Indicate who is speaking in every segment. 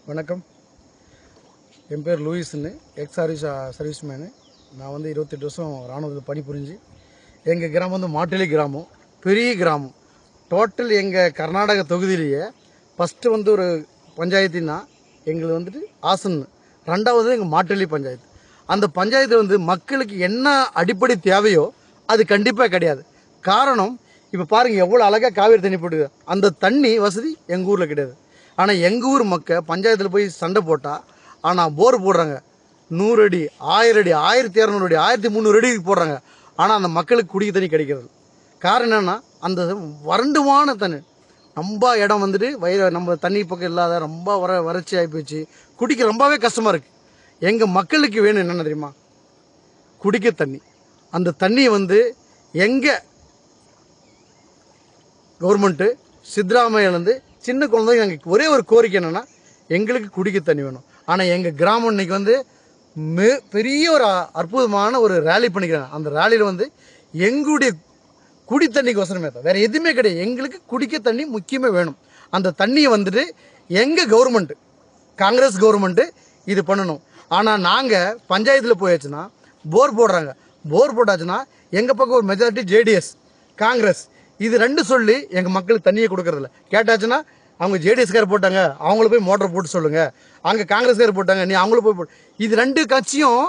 Speaker 1: வணக்கம். என் பேர் லூயிஸ்ன்னு, சர்வீஸ்மேனு. நான் 28 வருஷம் இராணுவத்தில் பணிபுரிஞ்சு எங்கள் கிராமம் மாட்டலி கிராமம், பெரிய கிராமம். டோட்டல் எங்கள் கர்நாடக தொகுதியிலேயே ஃபஸ்ட்டு ஒரு பஞ்சாயத்துன்னா எங்களுக்கு ஆசன், ரெண்டாவது எங்கள் மாட்டலி பஞ்சாயத்து. அந்த பஞ்சாயத்து மக்களுக்கு என்ன அடிப்படை தேவையோ அது கண்டிப்பாக கிடையாது. காரணம், இப்போ பாருங்கள் எவ்வளோ அழகாக காவேரி தண்ணி போட்டுது. அந்த தண்ணி வசதி எங்கள் ஊரில் கிடையாது. ஆனால் எங்கள் ஊர் மக்கள் பஞ்சாயத்தில் போய் சண்டை போட்டால், ஆனால் போர் போடுறாங்க 100 அடி, 1000 அடி, 1200 அடி, 1300 அடி போடுறாங்க. ஆனால் அந்த மக்களுக்கு குடிக்க தண்ணி கிடைக்கிறது. காரணம் என்னென்னா, அந்த வறண்டுமான தண்ணி. ரொம்ப இடம் நம்ம தண்ணி பக்கம் இல்லாத ரொம்ப வறட்சி ஆகி போச்சு. குடிக்க ரொம்பவே கஷ்டமாக இருக்குது. எங்கள் மக்களுக்கு வேணும் என்னென்ன தெரியுமா? குடிக்க தண்ணி. அந்த தண்ணியை எங்கள் கவர்மெண்ட்டு சித்தராமையிலேருந்து சின்ன குழந்தைங்க எங்களுக்கு ஒரே ஒரு கோரிக்கை என்னென்னா, எங்களுக்கு குடிக்க தண்ணி வேணும். ஆனால் எங்கள் கிராமம் இன்றைக்கி பெரிய ஒரு அற்புதமான ஒரு ரேலி பண்ணிக்கிறாங்க. அந்த ரேலியில் எங்களுடைய குடி தண்ணிக்கு வசனமே தான், வேறு எதுவுமே கிடையாது. எங்களுக்கு குடிக்க தண்ணி முக்கியமாக வேணும். அந்த தண்ணியை எங்கள் கவர்மெண்ட்டு, காங்கிரஸ் கவர்மெண்ட்டு இது பண்ணணும். ஆனால் நாங்கள் பஞ்சாயத்தில் போயாச்சுன்னா போர் போடுறாங்க. போர் போட்டாச்சுன்னா எங்கள் பக்கம் ஒரு மெஜாரிட்டி ஜேடிஎஸ், காங்கிரஸ், இது ரெண்டு சொல்லி எங்கள் மக்களுக்கு தண்ணியை கொடுக்கறதில்ல. கேட்டாச்சுன்னா அவங்க ஜேடிஎஸ்கார் போட்டாங்க, அவங்கள போய் மோட்டர் போட்டு சொல்லுங்கள், அங்கே காங்கிரஸ்கார் போட்டாங்க, நீ அவங்கள போய் போட்டு, இது ரெண்டு கட்சியும்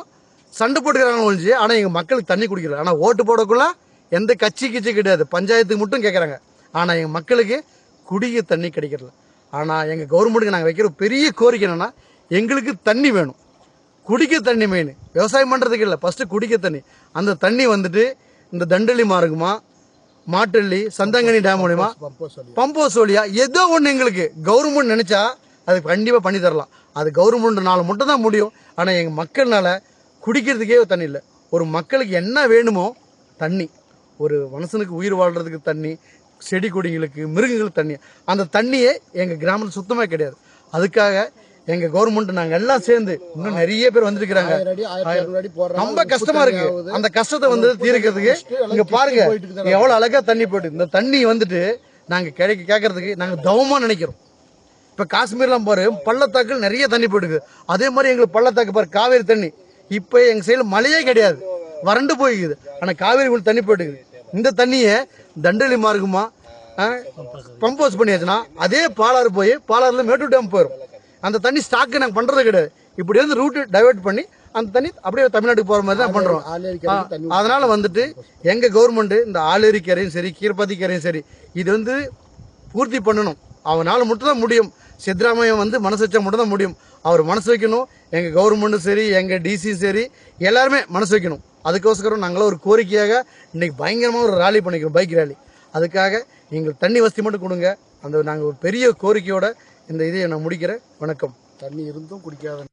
Speaker 1: சண்டை போட்டுக்கிறாங்க ஒழிஞ்சு. ஆனால் எங்கள் மக்களுக்கு தண்ணி குடிக்கல. ஆனால் ஓட்டு போடக்குள்ள எந்த கட்சி கிடையாது, பஞ்சாயத்துக்கு மட்டும் கேட்குறாங்க. ஆனால் எங்கள் மக்களுக்கு குடிக்க தண்ணி கிடைக்கிறதில்ல. ஆனால் எங்கள் கவர்மெண்ட்டுக்கு நாங்கள் வைக்கிற பெரிய கோரிக்கை என்னென்னா, எங்களுக்கு தண்ணி வேணும். குடிக்க தண்ணி மெயின், விவசாயம் பண்ணுறதுக்கு இல்லை, ஃபஸ்ட்டு குடிக்க தண்ணி. அந்த தண்ணி இந்த தண்டலி மார்க்குமா, மாட்டள்ளி, சந்தங்கனி டேம் மூலியமா, பம்போஸ் வழியா ஏதோ ஒன்று எங்களுக்கு கவர்மெண்ட் நினைச்சா அது கண்டிப்பாக பண்ணி தரலாம். அது கவர்மெண்ட்னால மட்டும் தான் முடியும். ஆனால் எங்கள் மக்கள்னால குடிக்கிறதுக்கே தண்ணி இல்லை. ஒரு மக்களுக்கு என்ன வேணுமோ தண்ணி, ஒரு மனுஷனுக்கு உயிர் வாழ்றதுக்கு தண்ணி, செடி கொடிங்களுக்கு, மிருகங்களுக்கு தண்ணி. அந்த தண்ணியே எங்கள் கிராமத்தில் சுத்தமாக கிடையாது. அதுக்காக எங்கள் கவர்மெண்ட் நாங்கள் எல்லாம் சேர்ந்து, இன்னும் நிறைய பேர் வந்துருக்கிறாங்க. ரொம்ப கஷ்டமா இருக்கு. அந்த கஷ்டத்தை தீர்க்கிறதுக்கு இங்க பாருங்க எவ்வளவு அழகா தண்ணி போயிட்டு. இந்த தண்ணி நாங்க கேட்கறதுக்கு நாங்க தவமா நினைக்கிறோம். இப்ப காஷ்மீர்லாம் பாரு, பள்ளத்தாக்கில் நிறைய தண்ணி போயிடுது. அதே மாதிரி எங்களுக்கு பள்ளத்தாக்கு பாரு, காவேரி தண்ணி. இப்ப எங்க சைடுல மழையே கிடையாது, வறண்டு போய்க்குது. ஆனா காவேரி தண்ணி போயிட்டு. இந்த தண்ணியை தண்டலி மார்க்குமா பம்போஸ் பண்ணியாச்சுன்னா அதே பாலாறு போய் பாலாறுல மேட்டூர் டேம் போயிடும். அந்த தண்ணி ஸ்டாக்கு நாங்கள் பண்ணுறது கிடையாது. இப்படி ரூட்டு டைவெர்ட் பண்ணி அந்த தண்ணி அப்படியே தமிழ்நாட்டுக்கு போகிற மாதிரி தான் பண்ணுறோம். அதனால் எங்கள் கவர்மெண்ட்டு இந்த ஆலேரி கரையும் சரி, கீர்பதி கரையும் சரி, இது பூர்த்தி பண்ணணும். அவனால் மட்டும் தான் முடியும். சித்தராமையம் மனசு வச்சா மட்டும் தான் முடியும். அவர் மனசு வைக்கணும். எங்கள் கவர்மெண்ட்டும் சரி, எங்கள் டிசியும் சரி, எல்லாருமே மனசு வைக்கணும். அதுக்கோசரம் நாங்களும் ஒரு கோரிக்கையாக இன்னைக்கு பயங்கரமாக ஒரு ரேலி பண்ணிக்கிறோம், பைக் ரேலி. அதுக்காக எங்களுக்கு தண்ணி வசதி மட்டும் கொடுங்க. நாங்கள் ஒரு பெரிய கோரிக்கையோட இந்த இதை நான் முடிக்கிறேன். வணக்கம்.
Speaker 2: தண்ணி இருந்தும் குடிக்காத